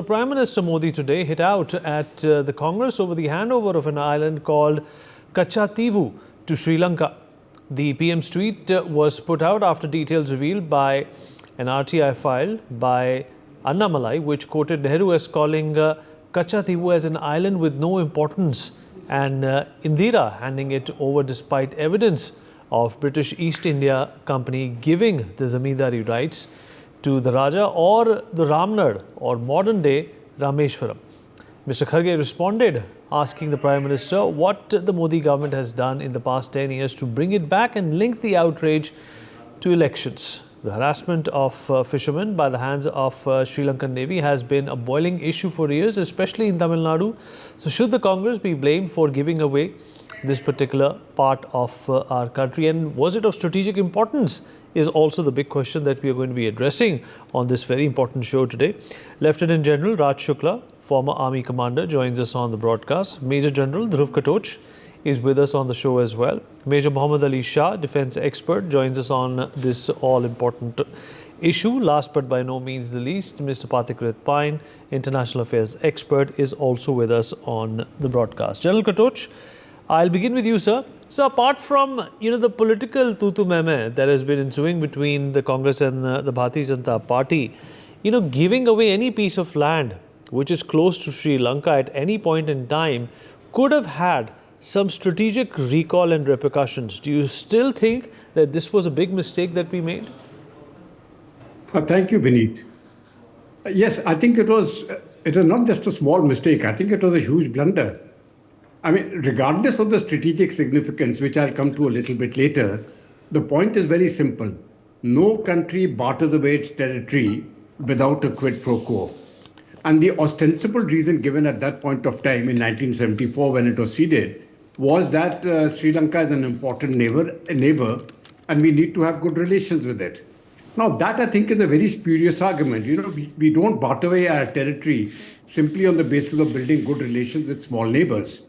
Prime Minister Modi today hit out at the Congress over the handover of an island called Katchatheevu to Sri Lanka. The PM's tweet was put out after details revealed by an RTI file by Annamalai, which quoted Nehru as calling Katchatheevu as an island with no importance and Indira handing it over despite evidence of British East India Company giving the zamindari rights to the Raja or the Ramnad or modern day Rameshwaram. Mr. Kharge responded asking the Prime Minister what the Modi government has done in the past 10 years to bring it back and link the outrage to elections. The harassment of fishermen by the hands of Sri Lankan Navy has been a boiling issue for years, especially in Tamil Nadu. So should the Congress be blamed for giving away this particular part of our country, and was it of strategic importance, is also the big question that we are going to be addressing on this very important show today. Lieutenant General Raj Shukla, former Army Commander, joins us on the broadcast. Major General Dhruv Katoch is with us on the show as well. Major Muhammad Ali Shah, defence expert, joins us on this all-important issue. Last but by no means the least, Mr. Pathikrit Pine, international affairs expert, is also with us on the broadcast. General Katoch, I'll begin with you, sir. So apart from, the political tutu-meme that has been ensuing between the Congress and the Bharatiya Janata Party, giving away any piece of land which is close to Sri Lanka at any point in time could have had some strategic recall and repercussions. Do you still think that this was a big mistake that we made? Thank you, Vineet. Yes, I think it was not just a small mistake. I think it was a huge blunder. I mean, regardless of the strategic significance, which I'll come to a little bit later, the point is very simple. No country barters away its territory without a quid pro quo. And the ostensible reason given at that point of time in 1974 when it was ceded was that Sri Lanka is an important neighbor, and we need to have good relations with it. Now, that I think is a very spurious argument. We don't barter away our territory simply on the basis of building good relations with small neighbors.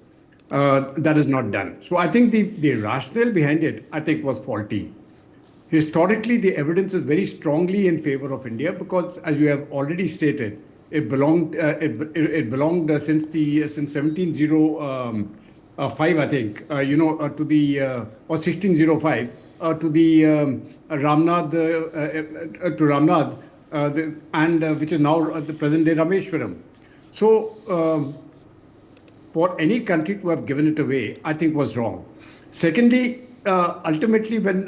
That is not done. So I think the rationale behind it, I think, was faulty. Historically, the evidence is very strongly in favor of India because, as you have already stated, it belonged since 1705, I think, to the or 1605 to the Ramnad and which is now the present day Rameshwaram. So for any country to have given it away, I think was wrong. Secondly, ultimately, when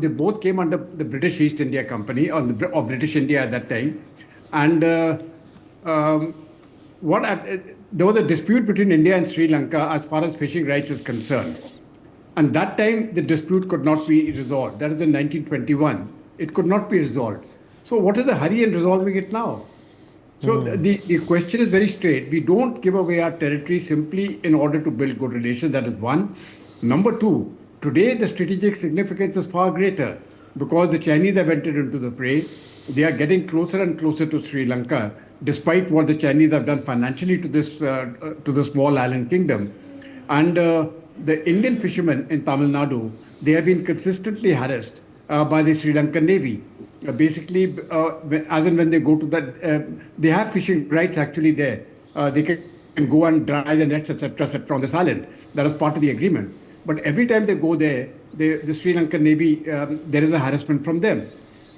they both came under the British East India Company or British India at that time, and there was a dispute between India and Sri Lanka as far as fishing rights is concerned. And that time, the dispute could not be resolved. That is in 1921. It could not be resolved. So what is the hurry in resolving it now? So the question is very straight. We don't give away our territory simply in order to build good relations. That is one. Number two, today the strategic significance is far greater because the Chinese have entered into the fray. They are getting closer and closer to Sri Lanka, despite what the Chinese have done financially to the small island kingdom. And the Indian fishermen in Tamil Nadu, they have been consistently harassed by the Sri Lankan Navy. Basically, as and when they go to that, they have fishing rights actually there. They can go and dry the nets, etc., on this island. That is part of the agreement. But every time they go there, the Sri Lankan Navy, there is a harassment from them.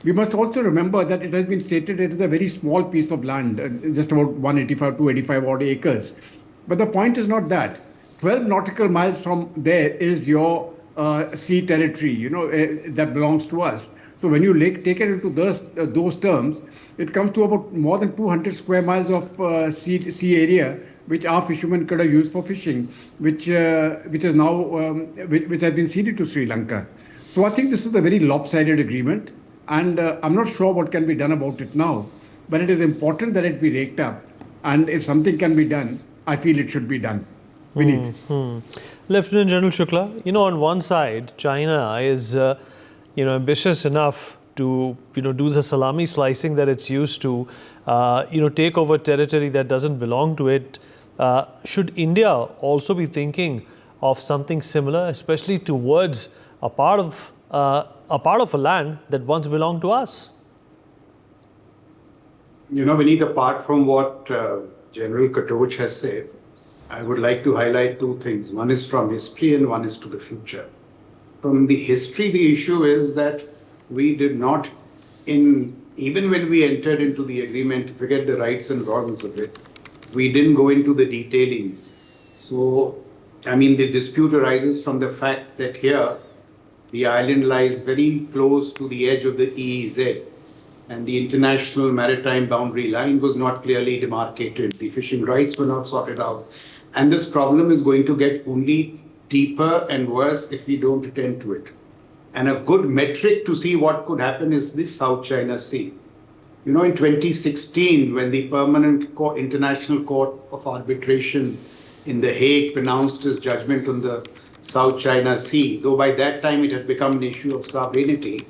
We must also remember that it has been stated it is a very small piece of land, just about 185 to 85 odd acres. But the point is not that. 12 nautical miles from there is your sea territory, that belongs to us. So when you take it into those terms, it comes to about more than 200 square miles of sea area, which our fishermen could have used for fishing, which is now which has been ceded to Sri Lanka. So I think this is a very lopsided agreement, and I'm not sure what can be done about it now. But it is important that it be raked up, and if something can be done, I feel it should be done. Vineet. Lieutenant General Shukla, on one side, China is ambitious enough to do the salami slicing that it's used to, take over territory that doesn't belong to it. Should India also be thinking of something similar, especially towards a part of a land that once belonged to us? Vineet, apart from what General Katoch has said, I would like to highlight two things. One is from history and one is to the future. From the history, the issue is that we did not, even when we entered into the agreement, forget the rights and wrongs of it, we didn't go into the detailings. So, the dispute arises from the fact that here, the island lies very close to the edge of the EEZ, and the international maritime boundary line was not clearly demarcated. The fishing rights were not sorted out. And this problem is going to get only deeper and worse if we don't attend to it. And a good metric to see what could happen is the South China Sea. In 2016, when the Permanent International Court of Arbitration in The Hague pronounced its judgment on the South China Sea, though by that time it had become an issue of sovereignty,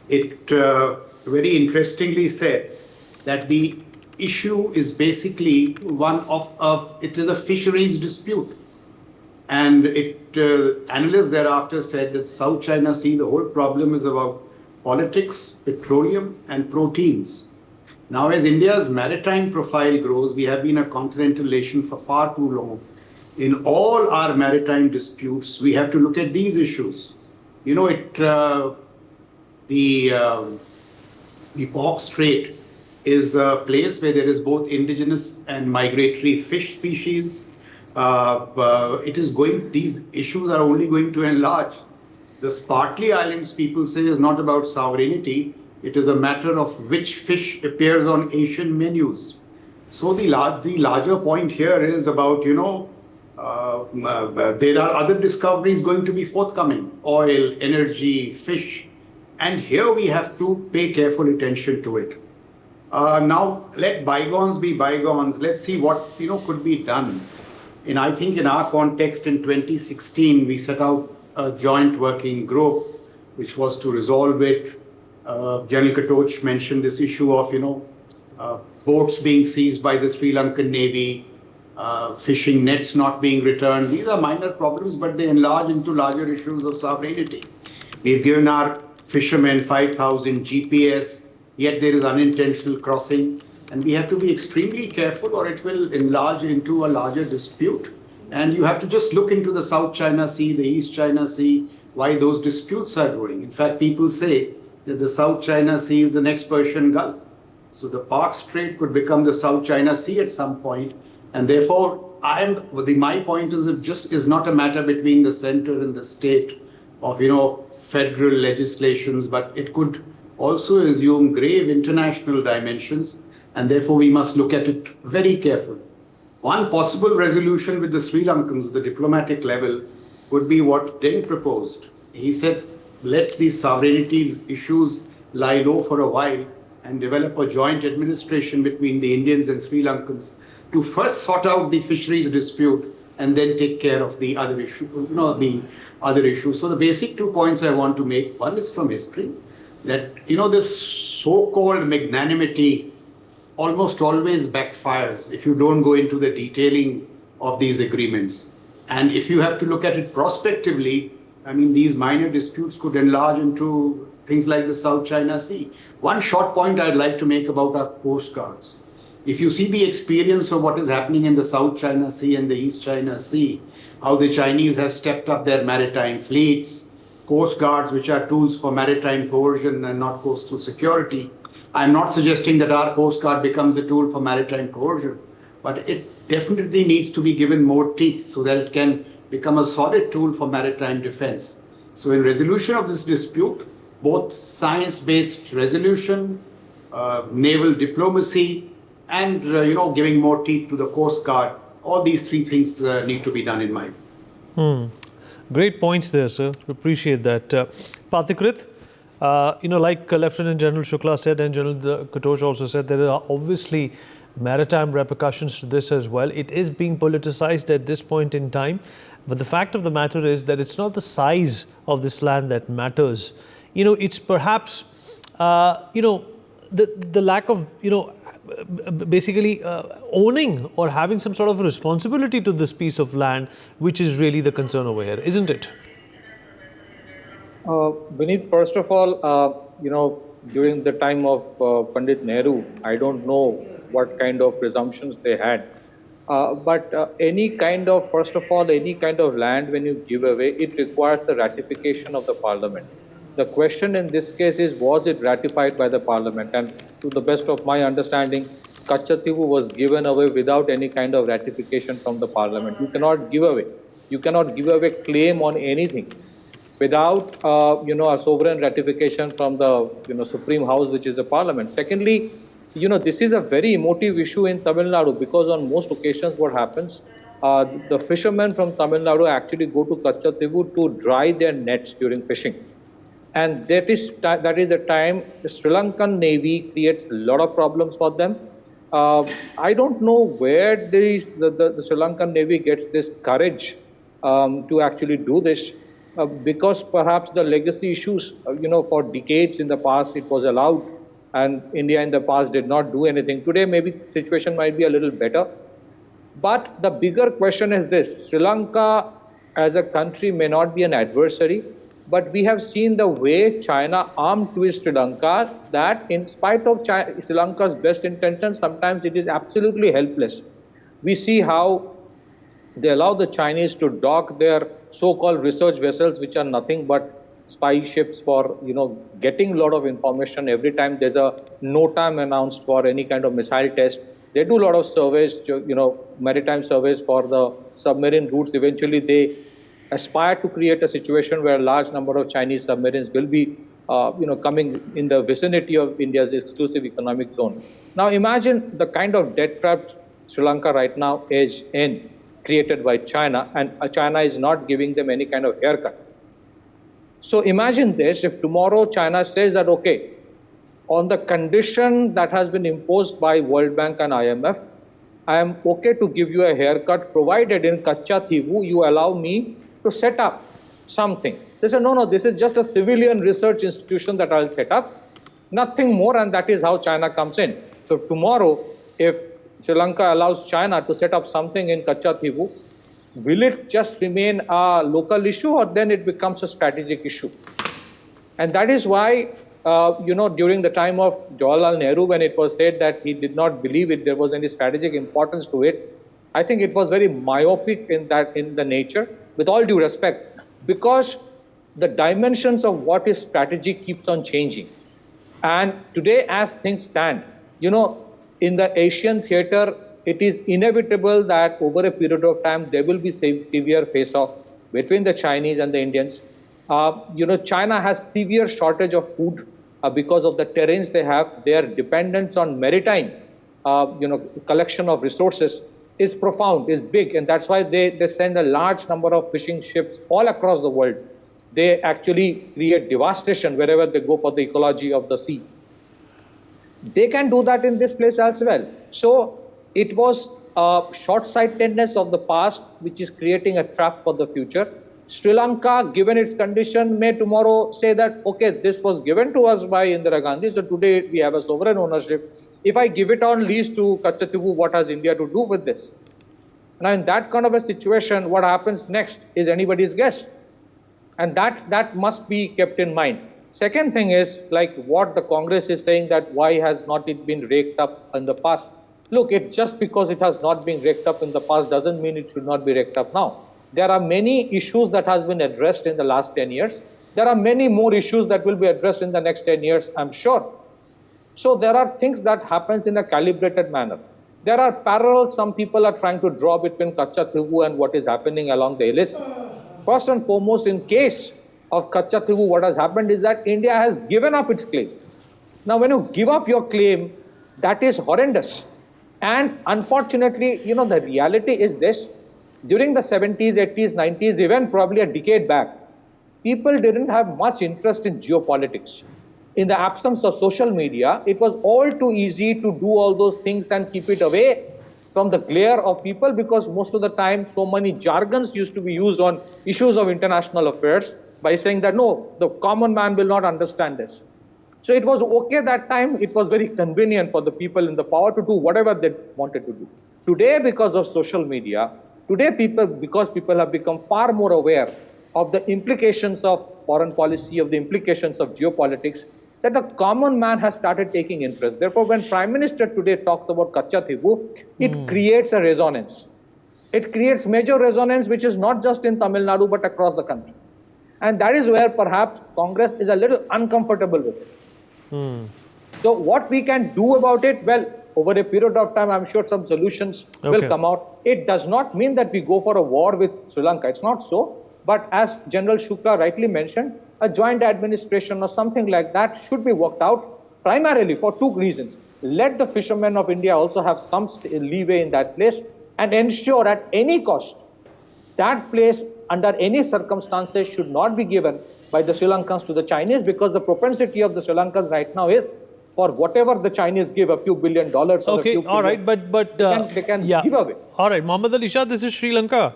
it very interestingly said that the issue is basically one of it is a fisheries dispute. And analysts thereafter said that South China Sea, the whole problem is about politics, petroleum, and proteins. Now, as India's maritime profile grows, we have been a continental nation for far too long. In all our maritime disputes, we have to look at these issues. The Pork Strait is a place where there is both indigenous and migratory fish species. These issues are only going to enlarge. The Spratly Islands, people say, is not about sovereignty. It is a matter of which fish appears on Asian menus. So the larger point here is about, there are other discoveries going to be forthcoming: oil, energy, fish. And here we have to pay careful attention to it. Now, let bygones be bygones. Let's see what could be done. And I think in our context in 2016, we set out a joint working group, which was to resolve it. General Katoch mentioned this issue of, boats being seized by the Sri Lankan Navy, fishing nets not being returned. These are minor problems, but they enlarge into larger issues of sovereignty. We've given our fishermen 5,000 GPS, yet there is unintentional crossing. And we have to be extremely careful or it will enlarge into a larger dispute. And you have to just look into the South China Sea, the East China Sea, why those disputes are growing. In fact, people say that the South China Sea is the next Persian Gulf. So the Pork Strait could become the South China Sea at some point. And therefore, my point is it just is not a matter between the center and the state of, federal legislations, but it could also assume grave international dimensions. And therefore, we must look at it very carefully. One possible resolution with the Sri Lankans, the diplomatic level, would be what Deng proposed. He said, let these sovereignty issues lie low for a while and develop a joint administration between the Indians and Sri Lankans to first sort out the fisheries dispute and then take care of the other issue, So the basic 2 points I want to make, one is from history, that, this so-called magnanimity almost always backfires if you don't go into the detailing of these agreements. And if you have to look at it prospectively, these minor disputes could enlarge into things like the South China Sea. One short point I'd like to make about our coast guards. If you see the experience of what is happening in the South China Sea and the East China Sea, how the Chinese have stepped up their maritime fleets, coast guards, which are tools for maritime coercion and not coastal security. I'm not suggesting that our Coast Guard becomes a tool for maritime coercion, but it definitely needs to be given more teeth so that it can become a solid tool for maritime defense. So in resolution of this dispute, both science-based resolution, naval diplomacy, and giving more teeth to the Coast Guard, all these three things need to be done in my view. Great points there, sir. Appreciate that. Pathikrit, like Lieutenant General Shukla said and General Katoch also said, there are obviously maritime repercussions to this as well. It is being politicized at this point in time. But the fact of the matter is that it's not the size of this land that matters. It's perhaps, the lack of, basically owning or having some sort of responsibility to this piece of land, which is really the concern over here, isn't it? Vineet, first of all, during the time of Pandit Nehru, I don't know what kind of presumptions they had. But first of all, any kind of land when you give away, it requires the ratification of the parliament. The question in this case is, was it ratified by the parliament? And to the best of my understanding, Katchatheevu was given away without any kind of ratification from the parliament. You cannot give away. You cannot give away claim on anything without a sovereign ratification from the Supreme House, which is the parliament. Secondly, this is a very emotive issue in Tamil Nadu, because on most occasions what happens, the fishermen from Tamil Nadu actually go to Katchatheevu to dry their nets during fishing. And that is the time the Sri Lankan Navy creates a lot of problems for them. I don't know where the Sri Lankan Navy gets this courage to actually do this, because perhaps the legacy issues, for decades in the past it was allowed, and India in the past did not do anything. Today maybe the situation might be a little better. But the bigger question is this: Sri Lanka as a country may not be an adversary, but we have seen the way China armed twist Sri Lanka, that in spite of Sri Lanka's best intentions, sometimes it is absolutely helpless. We see how they allow the Chinese to dock their so-called research vessels, which are nothing but spy ships for, getting a lot of information. Every time there's a no time announced for any kind of missile test, they do a lot of surveys, maritime surveys for the submarine routes. Eventually, they aspire to create a situation where a large number of Chinese submarines will be, coming in the vicinity of India's exclusive economic zone. Now, imagine the kind of debt trap Sri Lanka right now is in, created by China, and China is not giving them any kind of haircut. So imagine this: if tomorrow China says that, okay, on the condition that has been imposed by World Bank and IMF, I am okay to give you a haircut, provided in Katchatheevu you allow me to set up something. They say, no, this is just a civilian research institution that I'll set up, nothing more, and that is how China comes in. So tomorrow, if Sri Lanka allows China to set up something in Katchatheevu, will it just remain a local issue, or then it becomes a strategic issue? And that is why, during the time of Jawaharlal Nehru, when it was said that he did not believe there was any strategic importance to it, I think it was very myopic in the nature, with all due respect, because the dimensions of what is strategic keeps on changing. And today, as things stand, in the Asian theater, it is inevitable that over a period of time, there will be severe face-off between the Chinese and the Indians. China has severe shortage of food because of the terrains they have. Their dependence on maritime, collection of resources is profound, is big. And that's why they send a large number of fishing ships all across the world. They actually create devastation wherever they go for the ecology of the sea. They can do that in this place as well. So it was short-sightedness of the past, which is creating a trap for the future. Sri Lanka, given its condition, may tomorrow say that, okay, this was given to us by Indira Gandhi, so today we have a sovereign ownership. If I give it on lease to Katchatheevu, what has India to do with this? Now, in that kind of a situation, what happens next is anybody's guess. And that must be kept in mind. Second thing is, like what the Congress is saying, that why has not it been raked up in the past? Look, just because it has not been raked up in the past doesn't mean it should not be raked up now. There are many issues that has been addressed in the last 10 years. There are many more issues that will be addressed in the next 10 years, I'm sure. So there are things that happens in a calibrated manner. There are parallels some people are trying to draw between Katchatheevu and what is happening along the Illicit. First and foremost, in case of Katchatheevu, what has happened is that India has given up its claim. Now, when you give up your claim, that is horrendous. And unfortunately, the reality is this: during the 70s, 80s, 90s, even probably a decade back, people didn't have much interest in geopolitics. In the absence of social media, it was all too easy to do all those things and keep it away from the glare of people, because most of the time, so many jargons used to be used on issues of international affairs by saying that, no, the common man will not understand this. So it was okay that time. It was very convenient for the people in the power to do whatever they wanted to do. Today, because of social media, because people have become far more aware of the implications of foreign policy, of the implications of geopolitics, that the common man has started taking interest. Therefore, when Prime Minister today talks about Katchatheevu, it creates a resonance. It creates major resonance, which is not just in Tamil Nadu, but across the country. And that is where perhaps Congress is a little uncomfortable with it. So what we can do about it? Well, over a period of time, I'm sure some solutions will come out. It does not mean that we go for a war with Sri Lanka. It's not so. But as General Shukla rightly mentioned, a joint administration or something like that should be worked out primarily for two reasons. Let the fishermen of India also have some leeway in that place and ensure at any cost that place under any circumstances should not be given by the Sri Lankans to the Chinese, because the propensity of the Sri Lankans right now is for whatever the Chinese give, a few $1 billion or a few all right, but they can give away. All right, Mohammad Ali Shah, this is Sri Lanka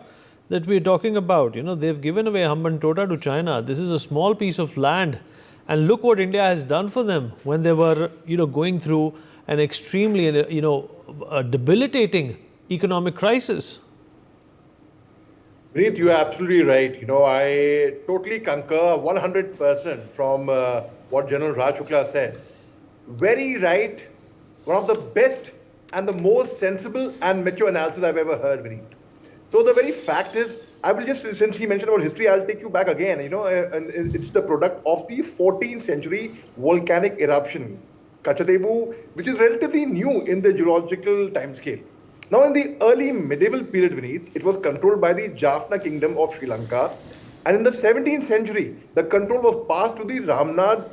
that we're talking about. You know, they've given away Hambantota to China. This is a small piece of land, and look what India has done for them when they were, going through an extremely, debilitating economic crisis. Vineet, you are absolutely right. I totally concur 100% from what General Raj Shukla said. Very right. One of the best and the most sensible and mature analysis I've ever heard, Vineet. So the very fact is, I will just, since he mentioned about history, I'll take you back again. And it's the product of the 14th century volcanic eruption, Katchatheevu, which is relatively new in the geological timescale. Now, in the early medieval period, Vineet, it was controlled by the Jaffna kingdom of Sri Lanka. And in the 17th century, the control was passed to the Ramnad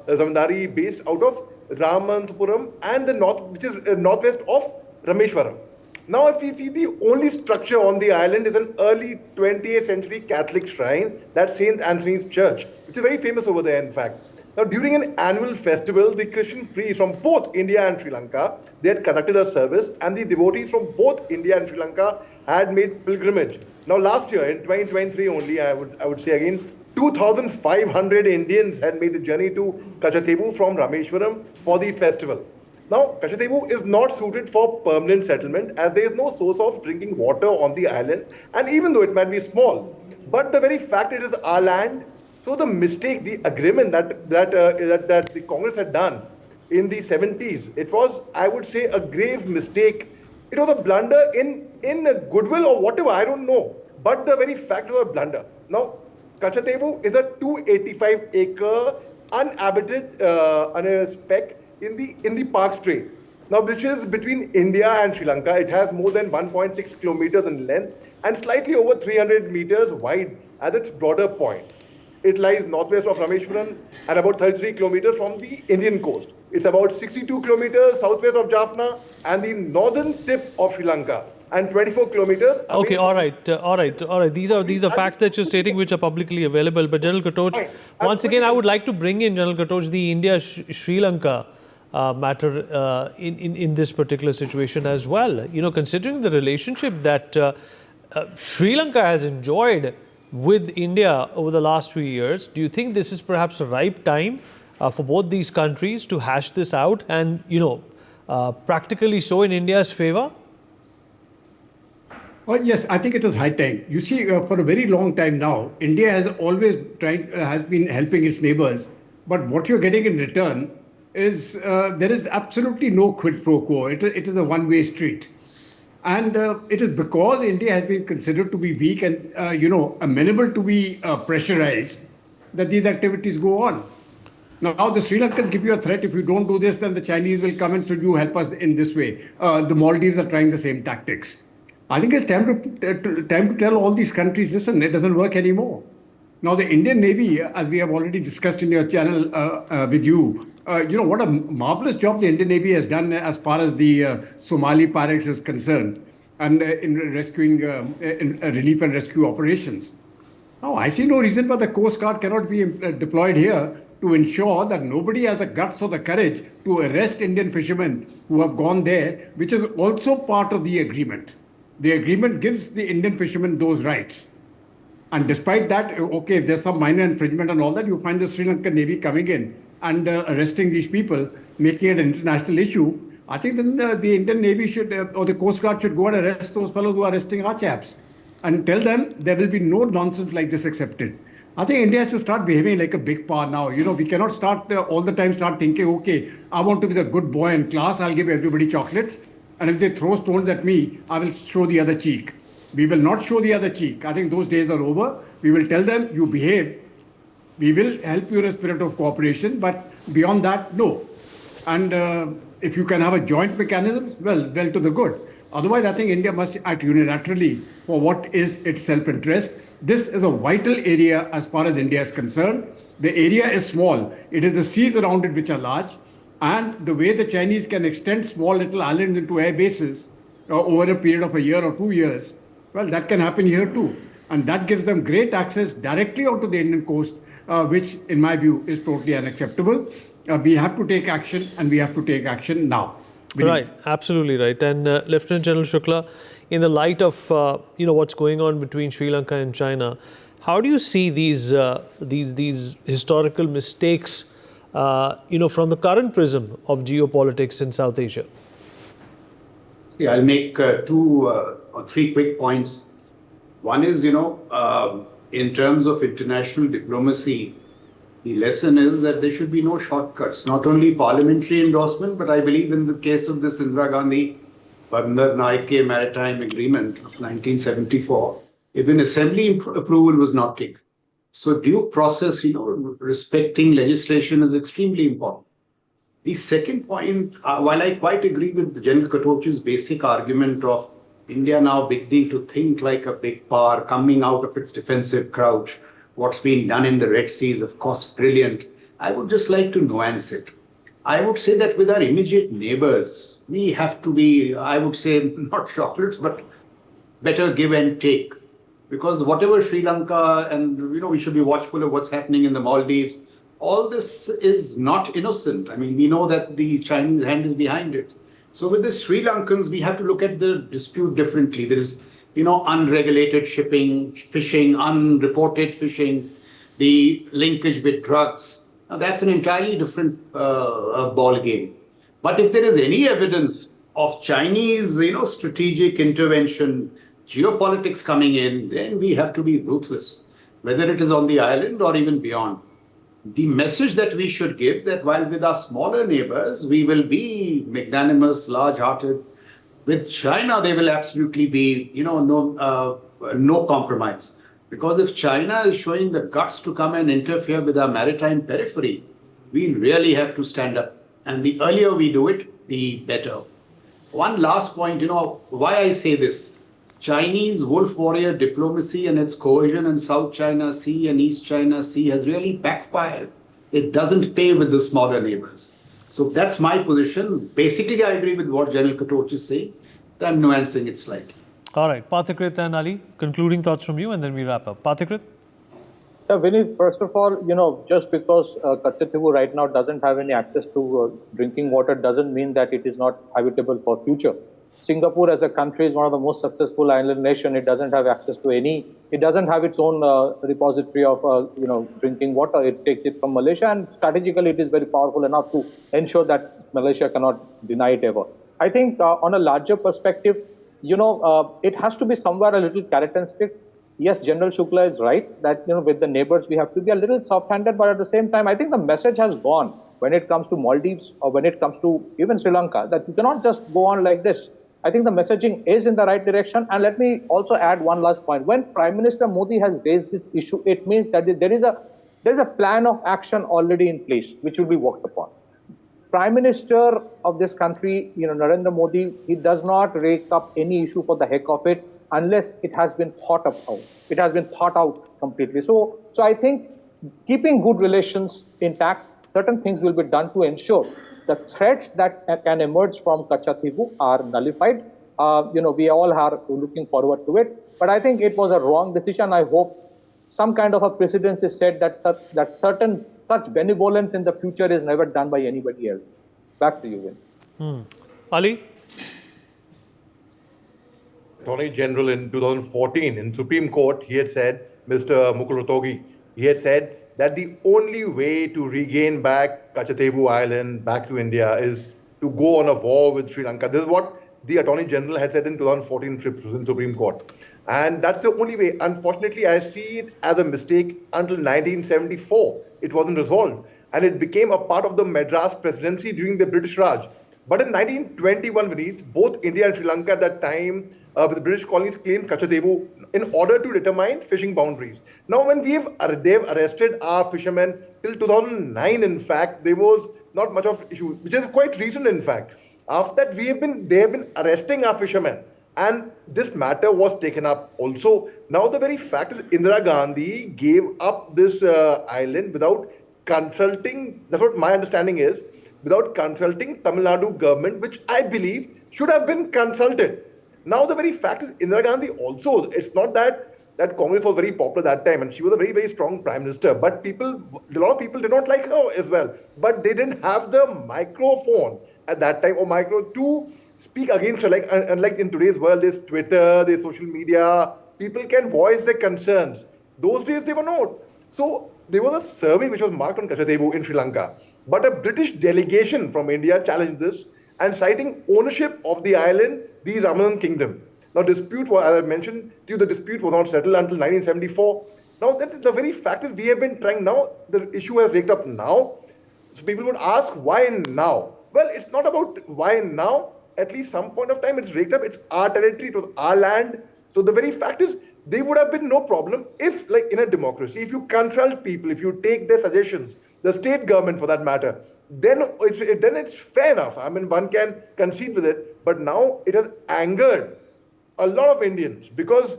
Zamindari based out of Ramanathapuram and the which is northwest of Rameshwaram. Now, if we see, the only structure on the island is an early 20th century Catholic shrine, that's St. Anthony's Church, which is very famous over there, in fact. Now, during an annual festival, the Christian priests from both India and Sri Lanka, they had conducted a service, and the devotees from both India and Sri Lanka had made pilgrimage. Now, last year, in 2023 only, I would say again, 2,500 Indians had made the journey to Katchatheevu from Rameshwaram for the festival. Now, Katchatheevu is not suited for permanent settlement, as there is no source of drinking water on the island, and even though it might be small, but the very fact it is our land. So the mistake, the agreement that the Congress had done in the 70s, it was, I would say, a grave mistake. It was a blunder in goodwill or whatever, I don't know. But the very fact was a blunder. Now, Katchatheevu is a 285-acre uninhabited speck in the Park Strait. Now, which is between India and Sri Lanka. It has more than 1.6 kilometers in length and slightly over 300 meters wide at its broader point. It lies northwest of Rameshwaram and about 33 kilometers from the Indian coast. It's about 62 kilometers southwest of Jaffna and the northern tip of Sri Lanka, and 24 kilometers away. Okay, all right. These are facts that you're stating which are publicly available. But General Katoch, once again, I would like to bring in, General Katoch, the India-Sri Lanka matter in this particular situation as well. Considering the relationship that Sri Lanka has enjoyed with India over the last few years, do you think this is perhaps a ripe time for both these countries to hash this out and, practically so in India's favor? Well, yes, I think it is high time. You see, for a very long time now, India has always has been helping its neighbors. But what you're getting in return is there is absolutely no quid pro quo. It is a one-way street. And it is because India has been considered to be weak and, amenable to be pressurized that these activities go on. Now, the Sri Lankans give you a threat. If you don't do this, then the Chinese will come and should you help us in this way. The Maldives are trying the same tactics. I think it's time to tell all these countries, listen, it doesn't work anymore. Now, the Indian Navy, as we have already discussed in your channel with you, what a marvelous job the Indian Navy has done as far as the Somali pirates is concerned and in rescuing, in relief and rescue operations. Now, I see no reason why the Coast Guard cannot be deployed here to ensure that nobody has the guts or the courage to arrest Indian fishermen who have gone there, which is also part of the agreement. The agreement gives the Indian fishermen those rights. And despite that, okay, if there's some minor infringement and all that, you find the Sri Lankan Navy coming in and arresting these people, making it an international issue. I think then the Indian Navy should, or the Coast Guard should go and arrest those fellows who are arresting our chaps and tell them there will be no nonsense like this accepted. I think India has to start behaving like a big power now. We cannot start all the time start thinking, okay, I want to be the good boy in class. I'll give everybody chocolates. And if they throw stones at me, I will show the other cheek. We will not show the other cheek. I think those days are over. We will tell them, you behave. We will help you in a spirit of cooperation. But beyond that, no. And if you can have a joint mechanism, well to the good. Otherwise, I think India must act unilaterally for what is its self-interest. This is a vital area as far as India is concerned. The area is small. It is the seas around it which are large. And the way the Chinese can extend small little islands into air bases over a period of a year or 2 years, well, that can happen here too. And that gives them great access directly onto the Indian coast, which in my view is totally unacceptable. We have to take action, and we have to take action now. Right, absolutely right. And Lieutenant General Shukla, in the light of what's going on between Sri Lanka and China, how do you see these historical mistakes, from the current prism of geopolitics in South Asia? See, I'll make 2 or 3 quick points. One is, in terms of international diplomacy, the lesson is that there should be no shortcuts, not only parliamentary endorsement, but I believe in the case of this Indira Gandhi Bandar Naike Maritime Agreement of 1974, even assembly approval was not taken. So due process, respecting legislation is extremely important. The second point, while I quite agree with General Katoch's basic argument of India now beginning to think like a big power, coming out of its defensive crouch, what's been done in the Red Sea is, of course, brilliant. I would just like to nuance it. I would say that with our immediate neighbors, we have to be, I would say, not chocolates, but better give and take. Because whatever Sri Lanka, and we should be watchful of what's happening in the Maldives, all this is not innocent. I mean, we know that the Chinese hand is behind it. So with the Sri Lankans, we have to look at the dispute differently. There is unregulated shipping, fishing, unreported fishing, the linkage with drugs. Now, that's an entirely different ball game. But if there is any evidence of Chinese, strategic intervention, geopolitics coming in, then we have to be ruthless, whether it is on the island or even beyond. The message that we should give that while with our smaller neighbors, we will be magnanimous, large-hearted, with China, there will absolutely be, no compromise. Because if China is showing the guts to come and interfere with our maritime periphery, we really have to stand up. And the earlier we do it, the better. One last point, why I say this. Chinese wolf warrior diplomacy and its coercion in South China Sea and East China Sea has really backfired. It doesn't pay with the smaller neighbors. So that's my position. Basically, I agree with what General Katoch is saying. I'm nuancing it slightly. All right, Pathikrit and Ali, concluding thoughts from you, and then we wrap up. Pathikrit? Yeah, Vinny, first of all, just because Katchatheevu right now doesn't have any access to drinking water doesn't mean that it is not habitable for future. Singapore as a country is one of the most successful island nation. It doesn't have access to it doesn't have its own repository of, drinking water. It takes it from Malaysia, and strategically it is very powerful enough to ensure that Malaysia cannot deny it ever. I think on a larger perspective, it has to be somewhere a little carrot and stick. Yes, General Shukla is right that, with the neighbors, we have to be a little soft-handed, but at the same time, I think the message has gone when it comes to Maldives or when it comes to even Sri Lanka, that you cannot just go on like this. I think the messaging is in the right direction. And let me also add one last point. When Prime Minister Modi has raised this issue, it means that there is a plan of action already in place, which will be worked upon. Prime Minister of this country, Narendra Modi, he does not rake up any issue for the heck of it unless it has been thought out. It has been thought out completely. So I think keeping good relations intact, certain things will be done to ensure the threats that can emerge from Katchatheevu are nullified. We all are looking forward to it. But I think it was a wrong decision. I hope some kind of a precedence is set that such benevolence in the future is never done by anybody else. Back to you, Vin. Ali? Attorney General in 2014 in Supreme Court, he had said, Mr. Mukul Rotogi, he had said that the only way to regain back Katchatheevu Island back to India is to go on a war with Sri Lanka. This is what the Attorney General had said in 2014 in Supreme Court. And that's the only way. Unfortunately, I see it as a mistake until 1974. It wasn't resolved. And it became a part of the Madras presidency during the British Raj. But in 1921, Vineet, both India and Sri Lanka at that time, with the British colonies, claimed Katchatheevu in order to determine fishing boundaries. Now, when they've arrested our fishermen till 2009, in fact, there was not much of issue, which is quite recent, in fact. After that, they have been arresting our fishermen. And this matter was taken up also. Now, the very fact is Indira Gandhi gave up this island without consulting, that's what my understanding is, without consulting Tamil Nadu government, which I believe should have been consulted. Now, the very fact is Indira Gandhi also, it's not that Congress was very popular that time and she was a very, very strong prime minister, but a lot of people did not like her as well. But they didn't have the microphone at that time or micro to speak against her. Unlike in today's world, there's Twitter, there's social media, people can voice their concerns. Those days they were not. So there was a survey which was marked on Katchatheevu in Sri Lanka. But a British delegation from India challenged this and citing ownership of the island, the Ramanan Kingdom. Now, dispute was, as I mentioned to you, the dispute was not settled until 1974. Now, the very fact is we have been trying now, the issue has raked up now. So people would ask, why now? Well, it's not about why now. At least some point of time it's raked up. It's our territory, it was our land. So the very fact is there would have been no problem if, like in a democracy, if you consult people, if you take their suggestions, the state government for that matter, then it's fair enough. I mean, one can concede with it. But now it has angered a lot of Indians because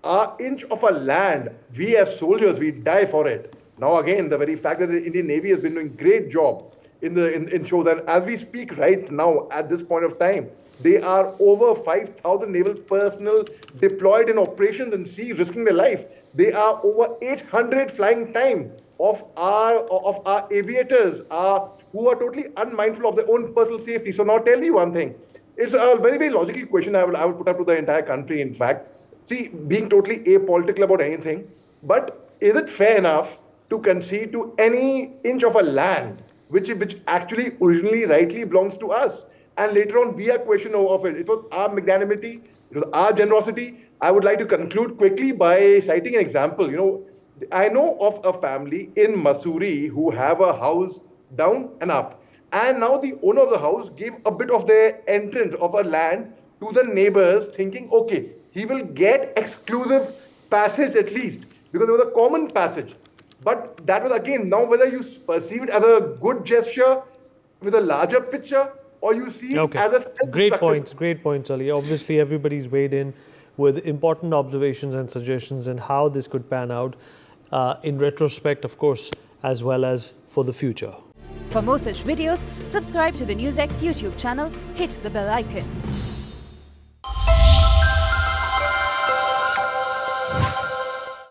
our inch of a land, we as soldiers, we die for it. Now again, the very fact that the Indian Navy has been doing a great job in show that as we speak right now at this point of time, there are over 5,000 naval personnel deployed in operations in sea, risking their life. There are over 800 flying time of our aviators who are totally unmindful of their own personal safety. So now tell me one thing. It's a very, very logical question I would put up to the entire country, in fact. See, being totally apolitical about anything, but is it fair enough to concede to any inch of a land which actually originally rightly belongs to us? And later on, we are questioned of it. It was our magnanimity, it was our generosity. I would like to conclude quickly by citing an example. You know, I know of a family in Mussoorie who have a house down and up. And now the owner of the house gave a bit of their entrance of a land to the neighbors thinking, okay, he will get exclusive passage at least because there was a common passage. But that was again, now whether you perceive it as a good gesture with a larger picture or you see it as a great points, Ali. Obviously, everybody's weighed in with important observations and suggestions on how this could pan out in retrospect, of course, as well as for the future. For more such videos, subscribe to the NewsX YouTube channel, hit the bell icon.